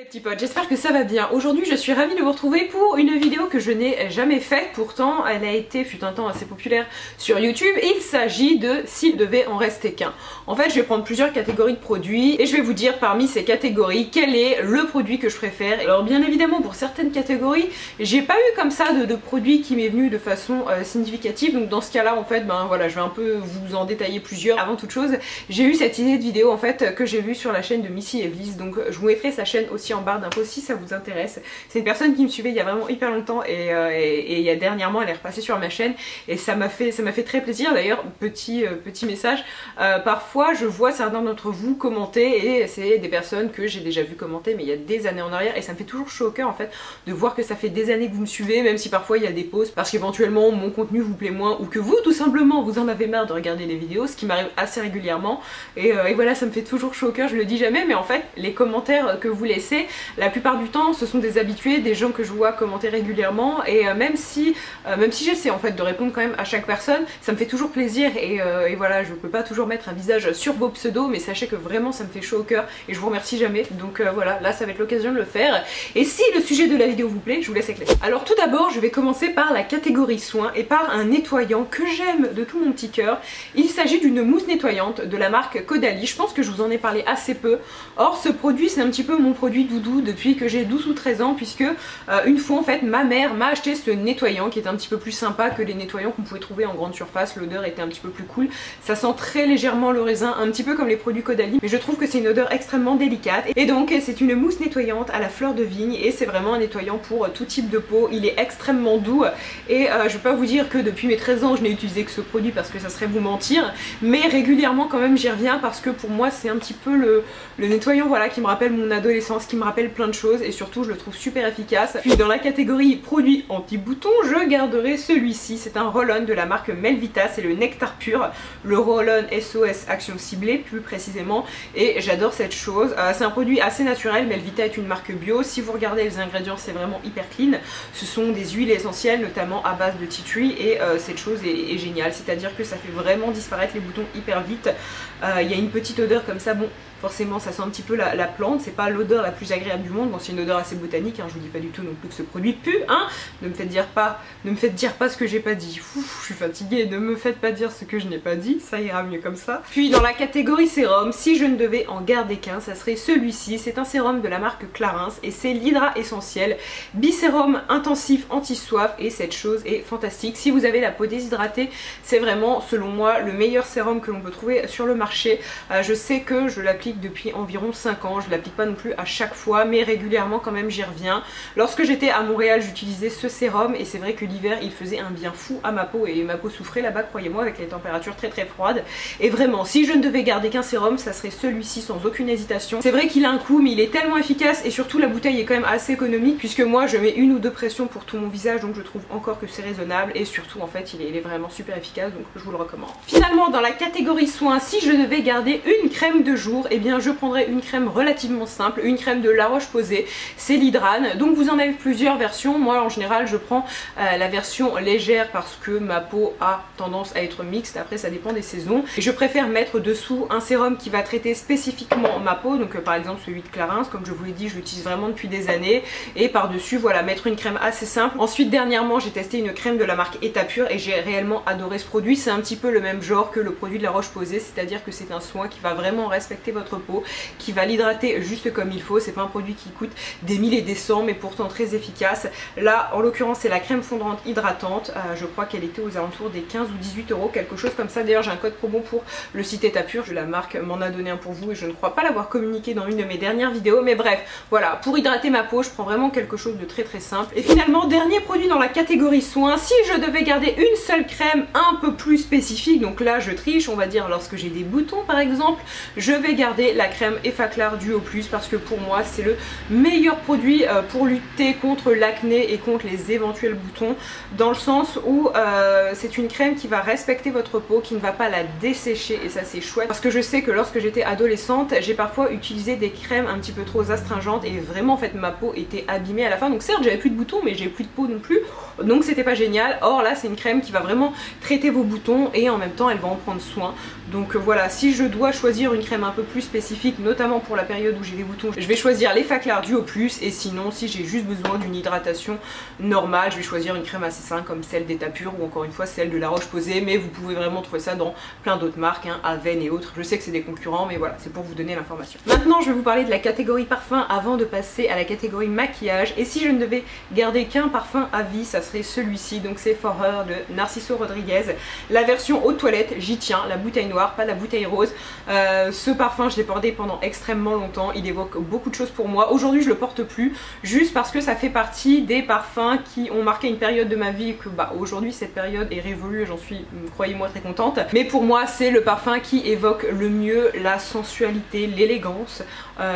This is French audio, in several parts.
Petits potes, j'espère que ça va bien. Aujourd'hui je suis ravie de vous retrouver pour une vidéo que je n'ai jamais faite, pourtant elle a été fut un temps assez populaire sur YouTube. Il s'agit de s'il devait en rester qu'un. En fait je vais prendre plusieurs catégories de produits et je vais vous dire parmi ces catégories quel est le produit que je préfère. Alors bien évidemment pour certaines catégories j'ai pas eu comme ça de produit qui m'est venu de façon significative, donc dans ce cas là en fait ben voilà, je vais un peu vous en détailler plusieurs. Avant toute chose j'ai eu cette idée de vidéo en fait que j'ai vue sur la chaîne de Missy Evlis, donc je vous mettrai sa chaîne aussi en barre d'infos si ça vous intéresse. C'est une personne qui me suivait il y a vraiment hyper longtemps et il y a dernièrement elle est repassée sur ma chaîne et ça m'a fait très plaisir. D'ailleurs petit message, parfois je vois certains d'entre vous commenter et c'est des personnes que j'ai déjà vu commenter mais il y a des années en arrière et ça me fait toujours chaud au cœur en fait de voir que ça fait des années que vous me suivez, même si parfois il y a des pauses parce qu'éventuellement mon contenu vous plaît moins ou que vous tout simplement vous en avez marre de regarder les vidéos, ce qui m'arrive assez régulièrement et voilà, ça me fait toujours chaud au cœur, je le dis jamais, mais en fait les commentaires que vous laissez la plupart du temps ce sont des habitués, des gens que je vois commenter régulièrement et même si j'essaie en fait de répondre quand même à chaque personne, ça me fait toujours plaisir et voilà, je peux pas toujours mettre un visage sur vos pseudos, mais sachez que vraiment ça me fait chaud au cœur et je vous remercie jamais, donc voilà, là ça va être l'occasion de le faire. Et si le sujet de la vidéo vous plaît, je vous laisse éclairer. Alors tout d'abord je vais commencer par la catégorie soins et par un nettoyant que j'aime de tout mon petit cœur. Il s'agit d'une mousse nettoyante de la marque Caudalie. Je pense que je vous en ai parlé assez peu. Or ce produit c'est un petit peu mon produit doudou depuis que j'ai 12 ou 13 ans, puisque une fois en fait ma mère m'a acheté ce nettoyant qui est un petit peu plus sympa que les nettoyants qu'on pouvait trouver en grande surface. L'odeur était un petit peu plus cool, ça sent très légèrement le raisin, un petit peu comme les produits Caudalie, mais je trouve que c'est une odeur extrêmement délicate et donc c'est une mousse nettoyante à la fleur de vigne et c'est vraiment un nettoyant pour tout type de peau. Il est extrêmement doux et je vais pas vous dire que depuis mes 13 ans je n'ai utilisé que ce produit parce que ça serait vous mentir, mais régulièrement quand même j'y reviens parce que pour moi c'est un petit peu le nettoyant voilà, qui me rappelle mon adolescence, qui me rappelle plein de choses et surtout je le trouve super efficace. Puis dans la catégorie produits anti-boutons je garderai celui-ci, c'est un roll-on de la marque Melvita, c'est le Nectar Pur, le roll-on SOS Action Ciblée plus précisément, et j'adore cette chose. C'est un produit assez naturel, Melvita est une marque bio, si vous regardez les ingrédients c'est vraiment hyper clean, ce sont des huiles essentielles notamment à base de tea tree et cette chose est géniale, c'est-à-dire que ça fait vraiment disparaître les boutons hyper vite. Il y a une petite odeur comme ça, bon forcément ça sent un petit peu la plante, c'est pas l'odeur la plus agréable du monde, bon c'est une odeur assez botanique, hein, je vous dis pas du tout non plus que ce produit pue, hein, ne me faites dire pas ce que j'ai pas dit. Ouf, je suis fatiguée, ne me faites pas dire ce que je n'ai pas dit, ça ira mieux comme ça. Puis dans la catégorie sérum, si je ne devais en garder qu'un, ça serait celui-ci, c'est un sérum de la marque Clarins et c'est l'Hydra Essentiel, bisérum intensif anti-soif et cette chose est fantastique. Si vous avez la peau déshydratée, c'est vraiment selon moi le meilleur sérum que l'on peut trouver sur le marché. Je sais que je l'applique depuis environ 5 ans, je l'applique pas non plus à chaque fois mais régulièrement quand même j'y reviens. Lorsque j'étais à Montréal j'utilisais ce sérum et c'est vrai que l'hiver il faisait un bien fou à ma peau et ma peau souffrait là-bas, croyez-moi, avec les températures très froides. Et vraiment si je ne devais garder qu'un sérum ça serait celui-ci sans aucune hésitation. C'est vrai qu'il a un coût mais il est tellement efficace et surtout la bouteille est quand même assez économique puisque moi je mets 1 ou 2 pressions pour tout mon visage, donc je trouve encore que c'est raisonnable et surtout en fait il est vraiment super efficace, donc je vous le recommande. Finalement dans la catégorie soins, si je devais garder une crème de jour, et bien je prendrais une crème relativement simple, une crème de La Roche-Posay, c'est l'Hydrane. Donc vous en avez plusieurs versions, moi en général je prends la version légère parce que ma peau a tendance à être mixte, après ça dépend des saisons. Et je préfère mettre dessous un sérum qui va traiter spécifiquement ma peau, donc par exemple celui de Clarins, comme je vous l'ai dit je l'utilise vraiment depuis des années, et par dessus voilà mettre une crème assez simple. Ensuite dernièrement j'ai testé une crème de la marque État Pur et j'ai réellement adoré ce produit, c'est un petit peu le même genre que le produit de La Roche-Posay, c'est-à-dire que c'est un soin qui va vraiment respecter votre peau, qui va l'hydrater juste comme il faut, c'est pas un produit qui coûte des 1000 et des 100 mais pourtant très efficace. Là en l'occurrence c'est la crème fondante hydratante, je crois qu'elle était aux alentours des 15 ou 18 euros, quelque chose comme ça. D'ailleurs j'ai un code promo pour le site État Pur, la marque m'en a donné un pour vous et je ne crois pas l'avoir communiqué dans une de mes dernières vidéos, mais bref voilà, pour hydrater ma peau je prends vraiment quelque chose de très simple. Et finalement dernier produit dans la catégorie soins, si je devais garder une seule crème un peu plus spécifique, donc là je triche, on va dire lorsque j'ai des boutons par exemple, je vais garder la crème Effaclar Duo Plus parce que pour moi c'est le meilleur produit pour lutter contre l'acné et contre les éventuels boutons, dans le sens où c'est une crème qui va respecter votre peau, qui ne va pas la dessécher et ça c'est chouette parce que je sais que lorsque j'étais adolescente j'ai parfois utilisé des crèmes un petit peu trop astringentes et vraiment en fait ma peau était abîmée à la fin, donc certes j'avais plus de boutons mais j'ai plus de peau non plus, donc c'était pas génial. Or là c'est une crème qui va vraiment traiter vos boutons et en même temps elle va en prendre soin, donc voilà, si je dois choisir une crème un peu plus spécifique, notamment pour la période où j'ai des boutons, je vais choisir les Faclar Duo Plus, et sinon si j'ai juste besoin d'une hydratation normale, je vais choisir une crème assez simple comme celle d'État Pur ou encore une fois celle de La Roche-Posay, mais vous pouvez vraiment trouver ça dans plein d'autres marques, hein, Aven et autres. Je sais que c'est des concurrents, mais voilà, c'est pour vous donner l'information. Maintenant je vais vous parler de la catégorie parfum avant de passer à la catégorie maquillage, et si je ne devais garder qu'un parfum à vie, ça serait celui-ci, donc c'est For Her de Narciso Rodriguez, la version aux toilettes, j'y tiens, la bouteille noire, pas la bouteille rose. Ce parfum je l'ai porté pendant extrêmement longtemps, il évoque beaucoup de choses pour moi. Aujourd'hui je le porte plus, juste parce que ça fait partie des parfums qui ont marqué une période de ma vie, et que bah aujourd'hui cette période est révolue et j'en suis, croyez-moi, très contente. Mais pour moi c'est le parfum qui évoque le mieux la sensualité, l'élégance.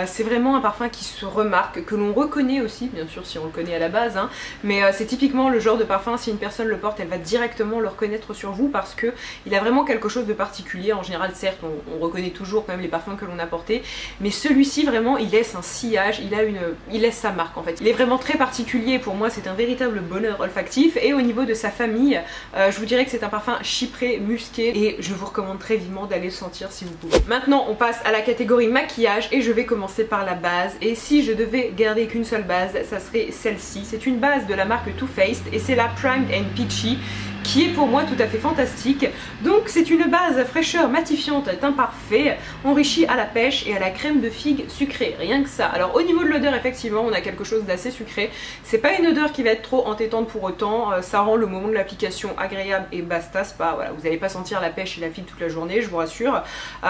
C'est vraiment un parfum qui se remarque, que l'on reconnaît aussi, bien sûr si on le connaît à la base, hein, mais c'est typiquement le genre de parfum, si une personne le porte, elle va directement le reconnaître sur vous parce que il a vraiment quelque chose de particulier. En général, certes, on reconnaît toujours quand même les parfums que l'on a portés, mais celui-ci vraiment, il laisse un sillage, il laisse sa marque en fait. Il est vraiment très particulier, pour moi c'est un véritable bonheur olfactif, et au niveau de sa famille, je vous dirais que c'est un parfum chypré, musqué, et je vous recommande très vivement d'aller le sentir si vous pouvez. Maintenant, on passe à la catégorie maquillage, et je vais commencer par la base, et si je devais garder qu'une seule base, ça serait celle-ci. C'est une base de la marque Too Faced, et c'est la Primed and Peachy, qui est pour moi tout à fait fantastique. Donc c'est une base fraîcheur matifiante teint parfait, enrichie à la pêche et à la crème de figue sucrée, rien que ça. Alors au niveau de l'odeur, effectivement on a quelque chose d'assez sucré, c'est pas une odeur qui va être trop entêtante pour autant, ça rend le moment de l'application agréable et basta. C'est pas, voilà, vous n'allez pas sentir la pêche et la figue toute la journée, je vous rassure,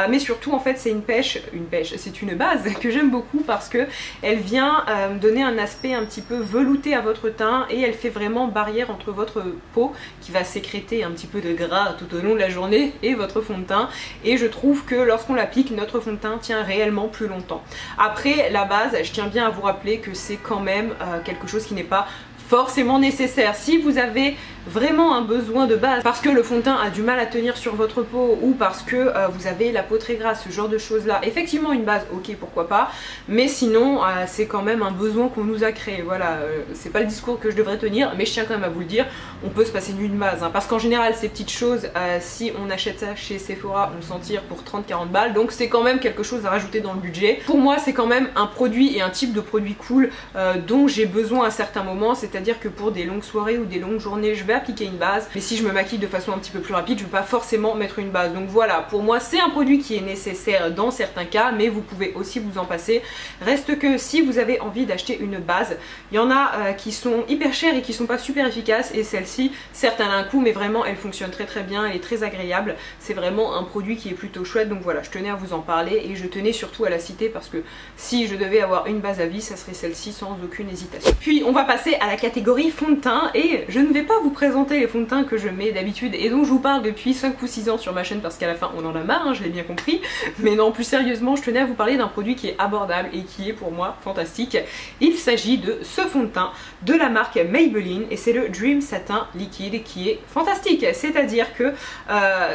mais surtout en fait c'est c'est une base que j'aime beaucoup parce que elle vient donner un aspect un petit peu velouté à votre teint, et elle fait vraiment barrière entre votre peau qui va sécréter un petit peu de gras tout au long de la journée et votre fond de teint, et je trouve que lorsqu'on l'applique, notre fond de teint tient réellement plus longtemps. Après la base, je tiens bien à vous rappeler que c'est quand même quelque chose qui n'est pas forcément nécessaire. Si vous avez vraiment un besoin de base parce que le fond de teint a du mal à tenir sur votre peau, ou parce que vous avez la peau très grasse, ce genre de choses là, effectivement une base, ok, pourquoi pas, mais sinon c'est quand même un besoin qu'on nous a créé. Voilà, c'est pas le discours que je devrais tenir, mais je tiens quand même à vous le dire, on peut se passer d'une base, hein, parce qu'en général ces petites choses, si on achète ça chez Sephora, on s'en tire pour 30-40 balles, donc c'est quand même quelque chose à rajouter dans le budget. Pour moi c'est quand même un produit et un type de produit cool dont j'ai besoin à certains moments, c'est-à-dire que pour des longues soirées ou des longues journées je vais appliquer une base, mais si je me maquille de façon un petit peu plus rapide, je ne vais pas forcément mettre une base. Donc voilà, pour moi c'est un produit qui est nécessaire dans certains cas, mais vous pouvez aussi vous en passer. Reste que si vous avez envie d'acheter une base, il y en a qui sont hyper chères et qui sont pas super efficaces, et celle-ci, certes elle a un coût, mais vraiment elle fonctionne très très bien, elle est très agréable, c'est vraiment un produit qui est plutôt chouette. Donc voilà, je tenais à vous en parler, et je tenais surtout à la citer parce que si je devais avoir une base à vie, ça serait celle-ci sans aucune hésitation. Puis on va passer à la catégorie fond de teint, et je ne vais pas vous présenter les fonds de teint que je mets d'habitude et dont je vous parle depuis 5 ou 6 ans sur ma chaîne, parce qu'à la fin on en a marre, hein, je l'ai bien compris, mais non, plus sérieusement je tenais à vous parler d'un produit qui est abordable et qui est pour moi fantastique. Il s'agit de ce fond de teint de la marque Maybelline, et c'est le Dream Satin Liquide, qui est fantastique, c'est-à-dire que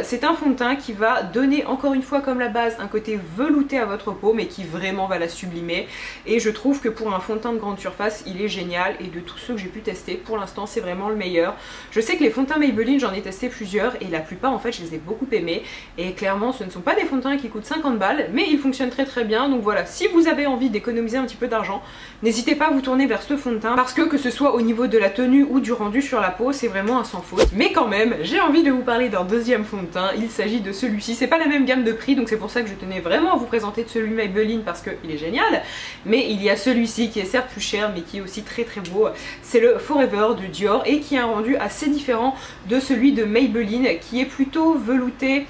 c'est un fond de teint qui va donner, encore une fois comme la base, un côté velouté à votre peau, mais qui vraiment va la sublimer, et je trouve que pour un fond de teint de grande surface il est génial, et de tous ceux que j'ai pu tester pour l'instant c'est vraiment le meilleur. Je sais que les fonds de teint Maybelline, j'en ai testé plusieurs, et la plupart en fait je les ai beaucoup aimés, et clairement ce ne sont pas des fonds de teint qui coûtent 50 balles, mais ils fonctionnent très très bien. Donc voilà, si vous avez envie d'économiser un petit peu d'argent, n'hésitez pas à vous tourner vers ce fond de teint, parce que ce soit au niveau de la tenue ou du rendu sur la peau, c'est vraiment un sans faute. Mais quand même, j'ai envie de vous parler d'un deuxième fond de teint, il s'agit de celui-ci. C'est pas la même gamme de prix, donc c'est pour ça que je tenais vraiment à vous présenter de celui Maybelline, parce qu'il est génial, mais il y a celui-ci qui est certes plus cher, mais qui est aussi très très beau. C'est le Forever de Dior, et qui a un rendu assez différent de celui de Maybelline, qui est plutôt velouté.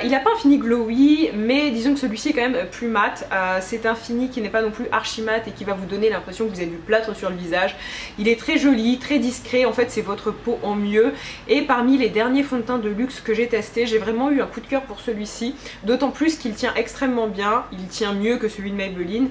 Il n'a pas un fini glowy, mais disons que celui-ci est quand même plus mat. C'est un fini qui n'est pas non plus archi mat et qui va vous donner l'impression que vous avez du plâtre sur le visage. Il est très joli, très discret, en fait c'est votre peau en mieux, et parmi les derniers fonds de teint de luxe que j'ai testé, j'ai vraiment eu un coup de cœur pour celui-ci, d'autant plus qu'il tient extrêmement bien, il tient mieux que celui de Maybelline.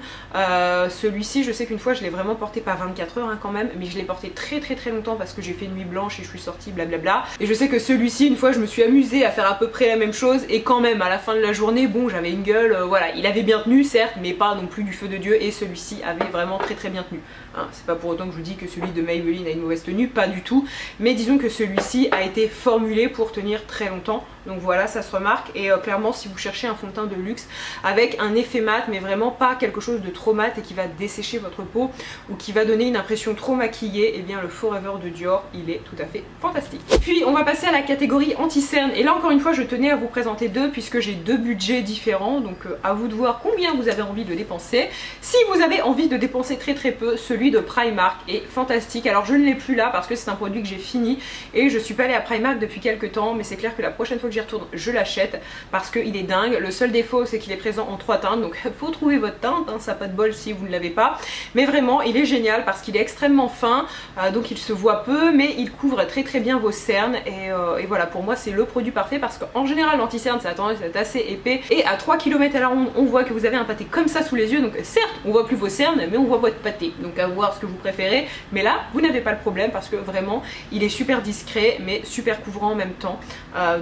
Celui-ci, je sais qu'une fois je l'ai vraiment porté, pas 24 heures hein, quand même, mais je l'ai porté très très très longtemps parce que j'ai fait une nuit blanche et je suis sortie blablabla, et je sais que celui-ci, une fois je me suis amusée à faire à peu près la même chose, et quand même à la fin de la journée, bon, j'avais une gueule, voilà, il avait bien tenu certes, mais pas non plus du feu de Dieu, et celui-ci avait vraiment très très bien tenu, hein. C'est pas pour autant que je vous dis que celui de Maybelline a une mauvaise tenue, pas du tout, mais disons que celui-ci a été formulé pour tenir très longtemps, donc voilà, ça se remarque. Et clairement si vous cherchez un fond de teint de luxe avec un effet mat mais vraiment pas quelque chose de trop mat et qui va dessécher votre peau ou qui va donner une impression trop maquillée, et bien le Forever de Dior il est tout à fait fantastique. Puis on va passer à la catégorie anti-cerne, et là encore une fois je tenais à vous présenter deux puisque j'ai deux budgets différents, donc à vous de voir combien vous avez envie de dépenser. Si vous avez envie de dépenser très peu, celui de Primark est fantastique. Alors je ne l'ai plus là parce que c'est un produit que j'ai fini et je suis pas allée à Primark depuis quelques temps, mais c'est clair que la prochaine fois que j'y retourne je l'achète parce qu'il est dingue. Le seul défaut c'est qu'il est présent en 3 teintes, donc faut trouver votre teinte, hein, ça n'a pas de bol si vous ne l'avez pas, mais vraiment il est génial parce qu'il est extrêmement fin, donc il se voit peu mais il couvre très bien vos cernes, et voilà, pour moi c'est le produit parfait parce qu'en général l'anti-cerne ça a tendance à être assez épais, et à 3 km à la ronde on voit que vous avez un pâté comme ça sous les yeux, donc certes on voit plus vos cernes mais on voit votre pâté, donc à voir ce que vous préférez, mais là vous n'avez pas le problème parce que vraiment il est super discret mais super couvrant en même temps,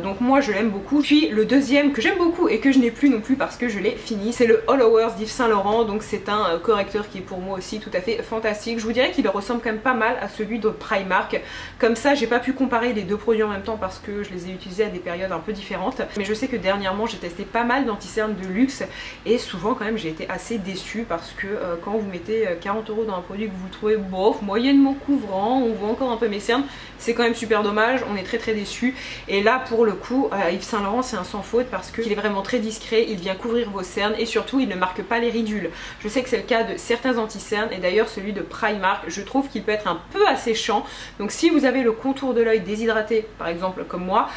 donc moi je l'aime beaucoup. Puis le deuxième que j'aime beaucoup et que je n'ai plus non plus parce que je l'ai fini, c'est le All Hours d'Yves Saint Laurent, donc c'est un correcteur qui est pour moi aussi tout à fait fantastique. Je vous dirais qu'il ressemble quand même pas mal à celui de Primark, comme ça j'ai pas pu comparer les deux produits en même temps parce que je les ai utilisés à des périodes un peu différentes, mais je sais que dernièrement j'ai testé pas mal d'anti-cernes de luxe et souvent quand même j'ai été assez déçue parce que quand vous mettez 40 € dans un produit que vous trouvez bof, moyennement couvrant, on voit encore un peu mes cernes, c'est quand même super dommage, on est très déçus. Et là pour le coup Yves Saint Laurent c'est un sans faute parce qu'il est vraiment très discret, il vient couvrir vos cernes et surtout il ne marque pas les ridules. Je sais que c'est le cas de certains anti-cernes, et d'ailleurs celui de Primark je trouve qu'il peut être un peu asséchant, donc si vous avez le contour de l'œil déshydraté par exemple comme moi,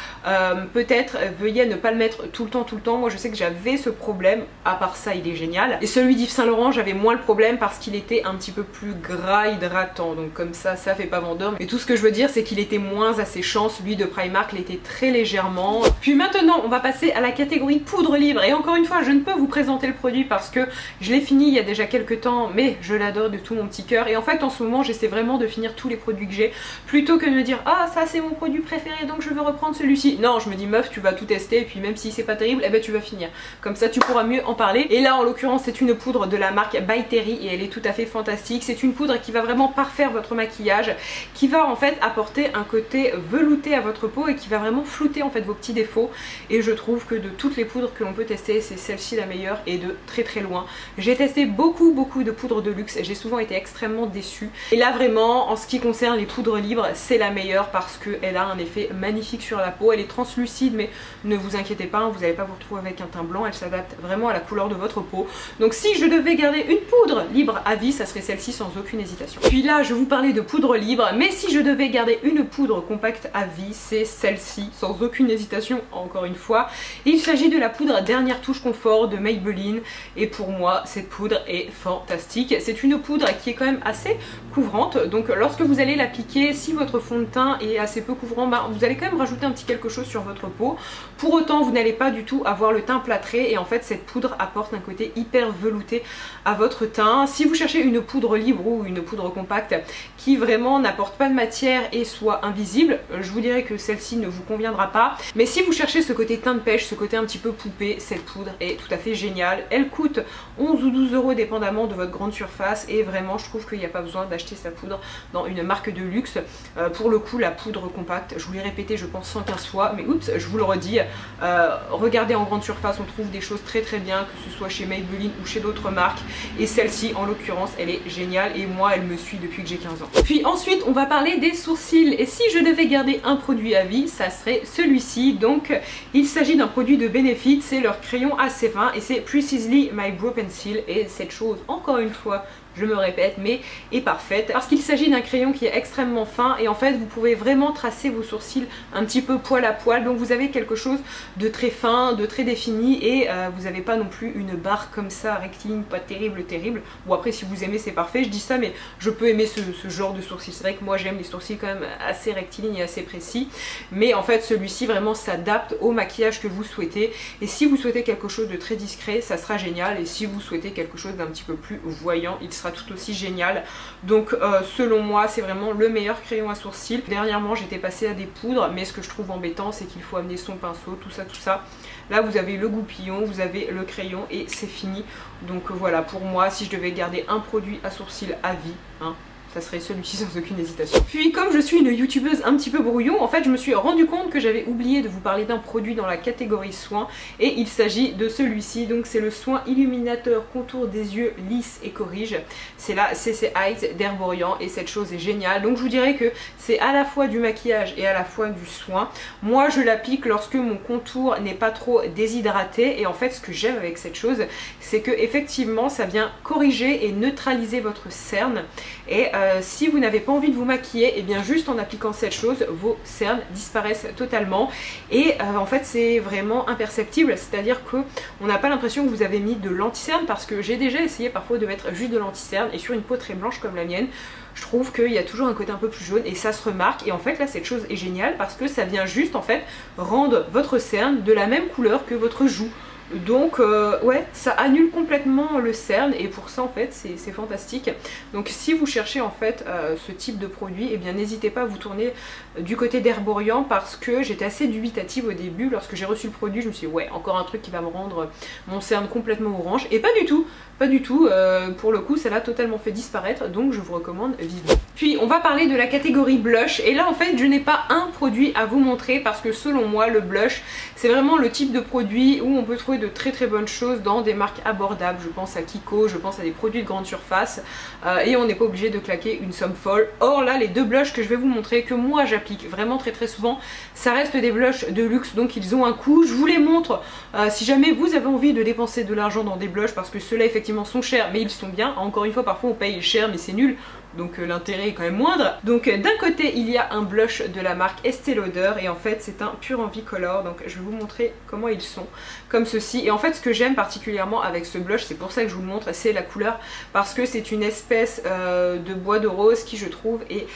peut-être veuillez ne pas le mettre tout le temps. Moi je sais que j'avais ce problème, à part ça il est génial. Et celui d'Yves Saint Laurent j'avais moins le problème parce qu'il était un petit peu plus gras hydratant, donc comme ça fait pas vendeur, mais tout ce que je veux dire c'est qu'il était moins asséchant. Celui de Primark l'était très légèrement. Puis maintenant on va passer à la catégorie poudre libre, et encore une fois je ne peux vous présenter le produit parce que je l'ai fini il y a déjà quelques temps, mais je l'adore de tout mon petit cœur, et en fait en ce moment j'essaie vraiment de finir tous les produits que j'ai plutôt que de me dire ah ça c'est mon produit préféré donc je veux reprendre celui-ci. Non, je me dis meuf tu vas tout tester et puis même si c'est pas terrible, eh ben tu vas finir, comme ça tu pourras mieux en parler. Et là en l'occurrence c'est une poudre de la marque By Terry et elle est tout à fait fantastique. C'est une poudre qui va vraiment parfaire votre maquillage, qui va en fait apporter un côté velouté à votre peau et qui va vraiment flouter en fait vos petits défauts, et je trouve que de toutes les poudres que l'on peut tester c'est celle-ci la meilleure et de très loin. J'ai testé beaucoup de poudres de luxe et j'ai souvent été extrêmement déçue, et là vraiment en ce qui concerne les poudres libres c'est la meilleure parce qu'elle a un effet magnifique sur la peau. Elle est translucide mais ne vous inquiétez pas, vous n'allez pas vous retrouver avec un teint blanc, elle s'adapte vraiment à la couleur de votre peau. Donc si je devais garder une poudre libre à vie ça serait celle-ci sans aucune hésitation. Puis là je vous parlais de poudre libre, mais si je devais garder une poudre compacte à vie c'est celle-ci sans aucune hésitation encore une fois. Il s'agit de la poudre dernière touche confort de Maybelline, et pour moi cette poudre est fantastique. C'est une poudre qui est quand même assez couvrante, donc lorsque vous allez l'appliquer, si votre fond de teint est assez peu couvrant, bah, vous allez quand même rajouter un petit quelque chose sur votre peau. Pour autant vous n'allez pas du tout avoir le teint plâtré, et en fait cette poudre apporte un côté hyper velouté à votre teint. Si vous cherchez une poudre libre ou une poudre compacte qui vraiment n'apporte pas de matière et soit invisible, je vous dirais que celle-ci ne vous conviendra pas. Mais si vous cherchez ce côté teint de pêche, ce côté un petit peu poupée, cette poudre est tout à fait géniale. Elle coûte 11 ou 12 € dépendamment de votre grande surface, et vraiment je trouve qu'il n'y a pas besoin d'acheter sa poudre dans une marque de luxe. Pour le coup la poudre compacte, je vous l'ai répété je pense 115 fois, mais oups je vous le redis, regardez en grande surface, on trouve des choses très bien, que ce soit chez Maybelline ou chez d'autres marques, et celle-ci en l'occurrence elle est géniale et moi elle me suit depuis que j'ai 15 ans. Puis ensuite on va parler des sourcils, et si je devais garder un produit à vie ça serait celui-ci. Donc il s'agit d'un produit de Benefit, c'est leur crayon assez fin et c'est Precisely My Brow Pencil, et cette chose encore une fois je me répète, mais est parfaite parce qu'il s'agit d'un crayon qui est extrêmement fin, et en fait vous pouvez vraiment tracer vos sourcils un petit peu poil à poil, donc vous avez quelque chose de très fin, de très défini, et vous n'avez pas non plus une barre comme ça rectiligne, pas terrible. Bon après si vous aimez c'est parfait, je dis ça mais je peux aimer ce genre de sourcils. C'est vrai que moi j'aime les sourcils quand même assez rectilignes et assez précis, mais en fait celui-ci vraiment s'adapte au maquillage que vous souhaitez, et si vous souhaitez quelque chose de très discret ça sera génial, et si vous souhaitez quelque chose d'un petit peu plus voyant il sera tout aussi génial. Donc selon moi c'est vraiment le meilleur crayon à sourcils. Dernièrement j'étais passée à des poudres, mais ce que je trouve embêtant c'est qu'il faut amener son pinceau, tout ça. Là vous avez le goupillon, vous avez le crayon et c'est fini. Donc voilà, pour moi si je devais garder un produit à sourcils à vie, hein, ça serait celui-ci sans aucune hésitation. Puis comme je suis une youtubeuse un petit peu brouillon, en fait je me suis rendu compte que j'avais oublié de vous parler d'un produit dans la catégorie soins et il s'agit de celui-ci. Donc c'est le soin illuminateur contour des yeux lisse et corrige. C'est la CC Eyes d'Herborian et cette chose est géniale. Donc je vous dirais que c'est à la fois du maquillage et à la fois du soin. Moi je l'applique lorsque mon contour n'est pas trop déshydraté et en fait ce que j'aime avec cette chose c'est que effectivement ça vient corriger et neutraliser votre cerne et si vous n'avez pas envie de vous maquiller, et bien juste en appliquant cette chose vos cernes disparaissent totalement et en fait c'est vraiment imperceptible, c'est à dire que on n'a pas l'impression que vous avez mis de l'anti-cerne parce que j'ai déjà essayé parfois de mettre juste de l'anti-cerne et sur une peau très blanche comme la mienne je trouve qu'il y a toujours un côté un peu plus jaune et ça se remarque et en fait là cette chose est géniale parce que ça vient juste en fait rendre votre cerne de la même couleur que votre joue. Donc ouais, ça annule complètement le cerne et pour ça en fait c'est fantastique. Donc si vous cherchez en fait ce type de produit, et bien n'hésitez pas à vous tourner du côté d'Herborian parce que j'étais assez dubitative au début. Lorsque j'ai reçu le produit je me suis dit ouais, encore un truc qui va me rendre mon cerne complètement orange et pas du tout. Pas du tout, pour le coup ça l'a totalement fait disparaître donc je vous recommande vivement. Puis on va parler de la catégorie blush et là en fait je n'ai pas un produit à vous montrer parce que selon moi le blush c'est vraiment le type de produit où on peut trouver de très bonnes choses dans des marques abordables. Je pense à Kiko, je pense à des produits de grande surface et on n'est pas obligé de claquer une somme folle. Or là les deux blushs que je vais vous montrer que moi j'applique vraiment très souvent ça reste des blushs de luxe donc ils ont un coût. Je vous les montre si jamais vous avez envie de dépenser de l'argent dans des blushs parce que ceux-là effectivement sont chers mais ils sont bien. Encore une fois parfois on paye cher mais c'est nul donc l'intérêt est quand même moindre. Donc d'un côté il y a un blush de la marque Estée Lauder et en fait c'est un Pure Envie Color. Donc je vais vous montrer comment ils sont comme ceci et en fait ce que j'aime particulièrement avec ce blush, c'est pour ça que je vous le montre, c'est la couleur parce que c'est une espèce de bois de rose qui je trouve est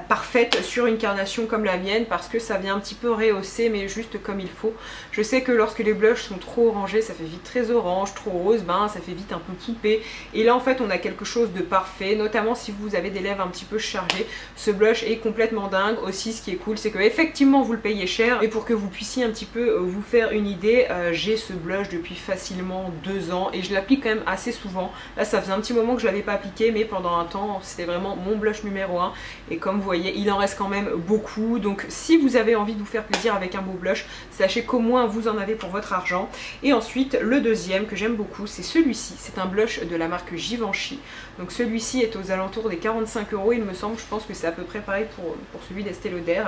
parfaite sur une carnation comme la mienne parce que ça vient un petit peu rehausser mais juste comme il faut. Je sais que lorsque les blushs sont trop orangés ça fait vite très orange, trop rose, ben ça fait vite un peu poupée et là en fait on a quelque chose de parfait, notamment si vous avez des lèvres un petit peu chargées. Ce blush est complètement dingue. Aussi ce qui est cool c'est que effectivement vous le payez cher et pour que vous puissiez un petit peu vous faire une idée, j'ai ce blush depuis facilement 2 ans et je l'applique quand même assez souvent. Là ça faisait un petit moment que je l'avais pas appliqué mais pendant un temps c'était vraiment mon blush numéro 1 et comme vous voyez il en reste quand même beaucoup. Donc si vous avez envie de vous faire plaisir avec un beau blush, sachez qu'au moins vous en avez pour votre argent. Et ensuite le deuxième que j'aime beaucoup c'est celui-ci, c'est un blush de la marque Givenchy. Donc celui-ci est aux alentours des 45 € il me semble, je pense que c'est à peu près pareil pour celui d'Estée Lauder.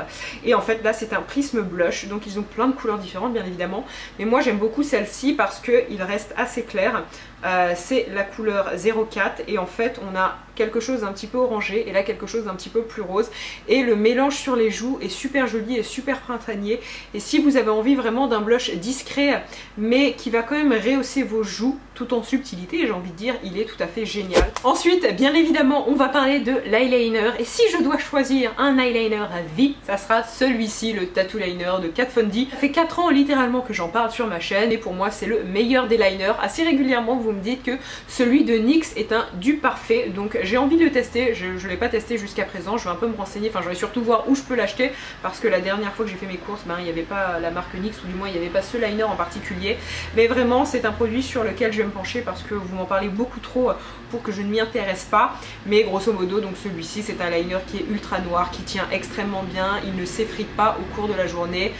Et en fait là c'est un prisme blush, donc ils ont plein de couleurs différentes bien évidemment, mais moi j'aime beaucoup celle-ci parce qu'il reste assez clair. C'est la couleur 04 et en fait on a quelque chose d'un petit peu orangé et là quelque chose d'un petit peu plus rose et le mélange sur les joues est super joli et super printanier. Et si vous avez envie vraiment d'un blush discret mais qui va quand même rehausser vos joues tout en subtilité, j'ai envie de dire, il est tout à fait génial. Ensuite bien évidemment on va parler de l'eyeliner et si je dois choisir un eyeliner à vie, ça sera celui-ci, le Tattoo Liner de Kat Von D. Ça fait 4 ans littéralement que j'en parle sur ma chaîne et pour moi c'est le meilleur des liners. Assez régulièrement vous me dites que celui de NYX est un du parfait, donc j'ai envie de le tester. Je ne l'ai pas testé jusqu'à présent, je vais un peu me renseigner, enfin je vais surtout voir où je peux l'acheter parce que la dernière fois que j'ai fait mes courses, ben, il n'y avait pas la marque NYX ou du moins il n'y avait pas ce liner en particulier. Mais vraiment c'est un produit sur lequel je vais me pencher parce que vous m'en parlez beaucoup trop pour que je ne m'y intéresse pas. Mais grosso modo donc celui-ci c'est un liner qui est ultra noir, qui tient extrêmement bien, il ne s'effrite pas au cours de la journée,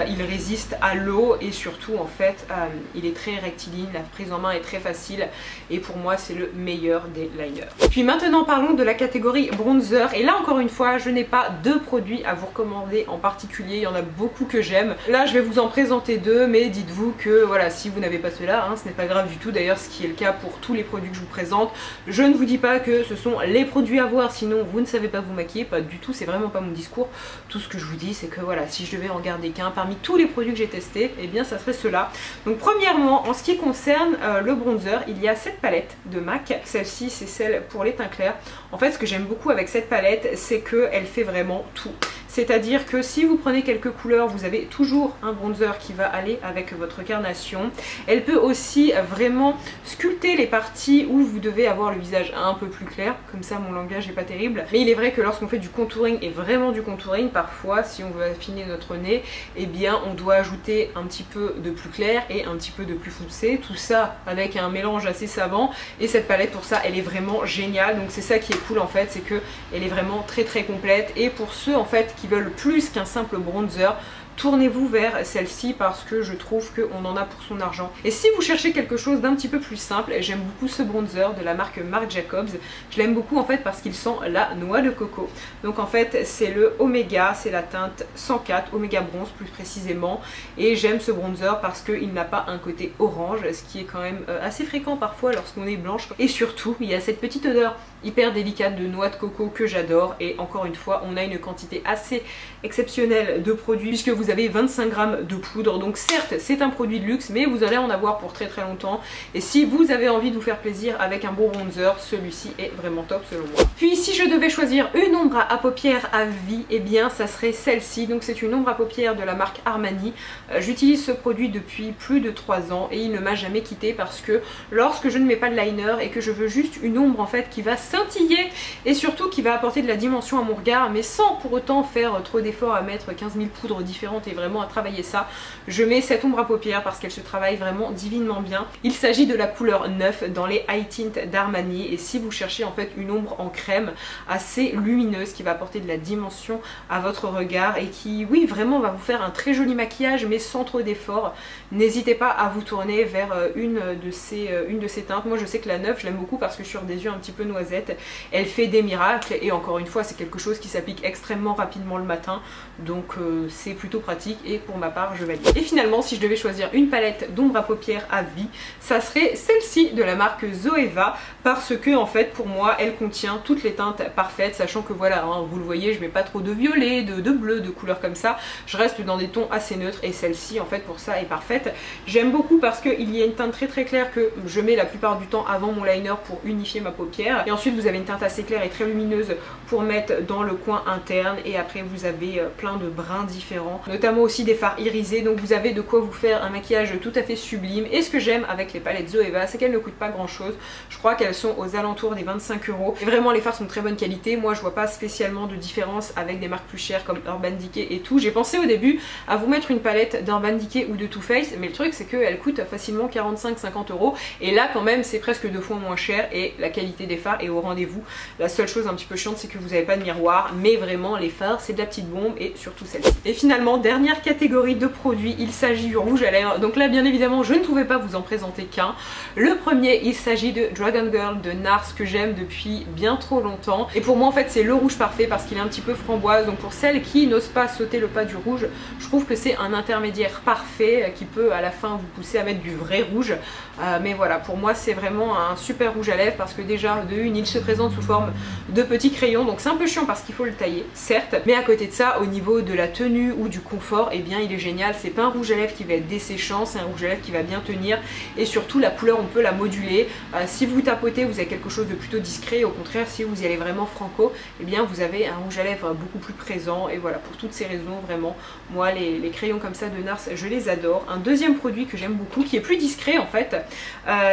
il résiste à l'eau et surtout en fait il est très rectiligne, la prise en main est très facile et pour moi c'est le meilleur des liners. Puis maintenant parlons de la catégorie bronzer et là encore une fois je n'ai pas de produits à vous recommander en particulier, il y en a beaucoup que j'aime. Là je vais vous en présenter 2 mais dites-vous que voilà, si vous n'avez pas cela ce n'est pas grave du tout, d'ailleurs ce qui est le cas pour tous les produits que je vous présente. Je ne vous dis pas que ce sont les produits à voir sinon vous ne savez pas vous maquiller, pas du tout, c'est vraiment pas mon discours. Tout ce que je vous dis c'est que voilà, si je devais en garder qu'un parmi tous les produits que j'ai testés, et bien ça serait cela. Donc premièrement en ce qui concerne le bronzer, il y a cette palette de MAC, celle-ci c'est celle pour les teints clairs. En fait ce que j'aime beaucoup avec cette palette c'est qu'elle fait vraiment tout. c'est-à-dire que si vous prenez quelques couleurs, vous avez toujours un bronzer qui va aller avec votre carnation. Elle peut aussi vraiment sculpter les parties où vous devez avoir le visage un peu plus clair, comme ça mon langage n'est pas terrible. Mais il est vrai que lorsqu'on fait du contouring, et vraiment du contouring, parfois si on veut affiner notre nez, eh bien on doit ajouter un petit peu de plus clair et un petit peu de plus foncé, tout ça avec un mélange assez savant. Et cette palette pour ça elle est vraiment géniale, donc c'est ça qui est cool en fait, c'est que elle est vraiment très complète. Et pour ceux en fait qui veulent plus qu'un simple bronzer, tournez-vous vers celle-ci parce que je trouve qu'on en a pour son argent. Et si vous cherchez quelque chose d'un petit peu plus simple, j'aime beaucoup ce bronzer de la marque Marc Jacobs. Je l'aime beaucoup en fait parce qu'il sent la noix de coco. Donc en fait c'est le Omega, c'est la teinte 104, Omega Bronze plus précisément. Et j'aime ce bronzer parce qu'il n'a pas un côté orange, ce qui est quand même assez fréquent parfois lorsqu'on est blanche. Et surtout il y a cette petite odeur hyper délicate de noix de coco que j'adore. Et encore une fois on a une quantité assez exceptionnelle de produits puisque vous avez 25 grammes de poudre. Donc certes c'est un produit de luxe mais vous allez en avoir pour très longtemps. Et si vous avez envie de vous faire plaisir avec un bon bronzer, celui-ci est vraiment top selon moi. Puis si je devais choisir une ombre à paupières à vie, et bien ça serait celle-ci. Donc c'est une ombre à paupières de la marque Armani. J'utilise ce produit depuis plus de 3 ans et il ne m'a jamais quitté parce que lorsque je ne mets pas de liner et que je veux juste une ombre en fait qui va scintiller et surtout qui va apporter de la dimension à mon regard mais sans pour autant faire trop d'efforts à mettre 15 000 poudres différentes et vraiment à travailler ça, je mets cette ombre à paupières parce qu'elle se travaille vraiment divinement bien. Il s'agit de la couleur 9 dans les High Tint d'Armani. Et si vous cherchez en fait une ombre en crème assez lumineuse qui va apporter de la dimension à votre regard et qui oui vraiment va vous faire un très joli maquillage mais sans trop d'efforts, n'hésitez pas à vous tourner vers une de ces teintes. Moi je sais que la 9 je l'aime beaucoup parce que sur des yeux un petit peu noisettes elle fait des miracles et encore une fois c'est quelque chose qui s'applique extrêmement rapidement le matin, donc c'est plutôt pratique et pour ma part je valide. Et finalement si je devais choisir une palette d'ombre à paupières à vie, ça serait celle-ci de la marque Zoeva parce que en fait pour moi elle contient toutes les teintes parfaites, sachant que voilà hein, vous le voyez je mets pas trop de violet, de bleu, de couleurs comme ça, je reste dans des tons assez neutres et celle-ci en fait pour ça est parfaite. J'aime beaucoup parce qu'il y a une teinte très claire que je mets la plupart du temps avant mon liner pour unifier ma paupière et ensuite vous avez une teinte assez claire et très lumineuse pour mettre dans le coin interne et après vous avez plein de brins différents, notamment aussi des fards irisés, donc vous avez de quoi vous faire un maquillage tout à fait sublime. Et ce que j'aime avec les palettes Zoeva c'est qu'elles ne coûtent pas grand chose, je crois qu'elles sont aux alentours des 25 €. Et vraiment les fards sont de très bonne qualité, moi je vois pas spécialement de différence avec des marques plus chères comme Urban Decay et tout. J'ai pensé au début à vous mettre une palette d'Urban Decay ou de Too Faced mais le truc c'est qu'elle coûte facilement 45-50 € et là quand même c'est presque 2 fois moins cher et la qualité des fards est au rendez-vous. La seule chose un petit peu chiante c'est que vous n'avez pas de miroir, mais vraiment les fards c'est de la petite bombe et surtout celle-ci. Et finalement dernière catégorie de produits, il s'agit du rouge à lèvres. Donc là bien évidemment je ne pouvais pas vous en présenter qu'un. Le premier il s'agit de Dragon Girl de NARS que j'aime depuis bien trop longtemps et pour moi en fait c'est le rouge parfait parce qu'il est un petit peu framboise, donc pour celles qui n'osent pas sauter le pas du rouge, je trouve que c'est un intermédiaire parfait qui peut à la fin vous pousser à mettre du vrai rouge. Mais voilà, pour moi c'est vraiment un super rouge à lèvres parce que déjà de une il se présente sous forme de petits crayons, donc c'est un peu chiant parce qu'il faut le tailler certes, mais à côté de ça au niveau de la tenue ou du confort, et bien il est génial. C'est pas un rouge à lèvres qui va être desséchant, c'est un rouge à lèvres qui va bien tenir et surtout la couleur on peut la moduler. Si vous tapotez vous avez quelque chose de plutôt discret, au contraire si vous y allez vraiment franco, et bien vous avez un rouge à lèvres beaucoup plus présent. Et voilà, pour toutes ces raisons vraiment moi les crayons comme ça de NARS je les adore. Un deuxième produit que j'aime beaucoup qui est plus discret en fait,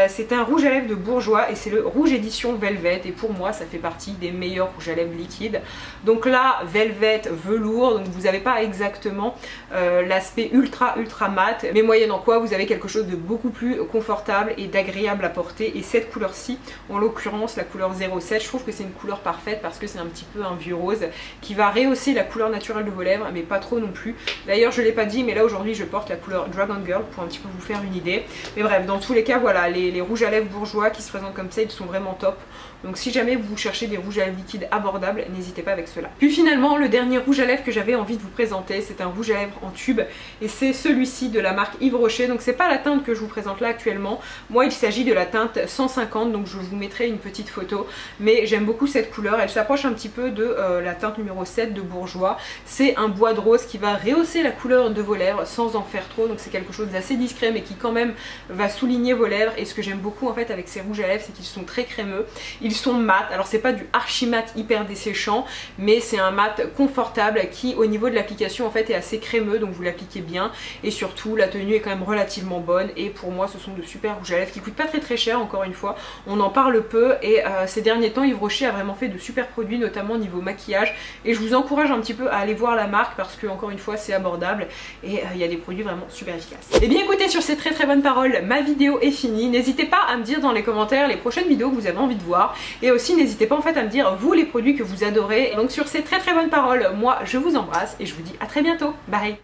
c'est un rouge à lèvres de Bourjois et c'est le rouge édition Velvet et pour moi ça fait partie des meilleurs rouges à lèvres liquides. Donc là Velvet velours, donc vous n'avez pas exactement l'aspect ultra mat, mais moyennant quoi vous avez quelque chose de beaucoup plus confortable et d'agréable à porter. Et cette couleur ci en l'occurrence la couleur 07, je trouve que c'est une couleur parfaite parce que c'est un petit peu un vieux rose qui va rehausser la couleur naturelle de vos lèvres mais pas trop non plus. D'ailleurs je l'ai pas dit mais là aujourd'hui je porte la couleur Dragon Girl pour un petit peu vous faire une idée. Mais bref, dans tous les cas voilà, les rouges à lèvres Bourjois qui se présentent comme ça ils sont vraiment top. Donc si jamais vous cherchez des rouges à lèvres liquides abordables, n'hésitez pas avec cela. Puis finalement le dernier rouge à lèvres que j'avais envie de vous présenter, c'est un rouge à lèvres en tube et c'est celui-ci de la marque Yves Rocher. Donc c'est pas la teinte que je vous présente là actuellement, moi il s'agit de la teinte 150, donc je vous mettrai une petite photo, mais j'aime beaucoup cette couleur, elle s'approche un petit peu de la teinte numéro 7 de Bourjois. C'est un bois de rose qui va rehausser la couleur de vos lèvres sans en faire trop, donc c'est quelque chose d'assez discret mais qui quand même va souligner vos lèvres. Et ce que j'aime beaucoup en fait avec ces rouges à lèvres, c'est qu'ils sont très crémeux, ils sont mat, alors c'est pas du archi mat hyper desséchant, mais c'est un mat confortable qui au niveau de l'application en fait est assez crémeux, donc vous l'appliquez bien et surtout la tenue est quand même relativement bonne. Et pour moi ce sont de super rouges à lèvres qui coûtent pas très cher, encore une fois on en parle peu, et ces derniers temps Yves Rocher a vraiment fait de super produits, notamment au niveau maquillage, et je vous encourage un petit peu à aller voir la marque parce que encore une fois c'est abordable et il y a des produits vraiment super efficaces. Et bien écoutez, sur ces très bonnes paroles, ma vidéo est finie. N'hésitez pas à me dire dans les commentaires les prochaines vidéos que vous avez envie de voir, et aussi n'hésitez pas en fait à me dire vous les produits que vous adorez. Et donc sur ces très bonnes paroles, moi je vous embrasse et je vous dis à très bientôt, bye.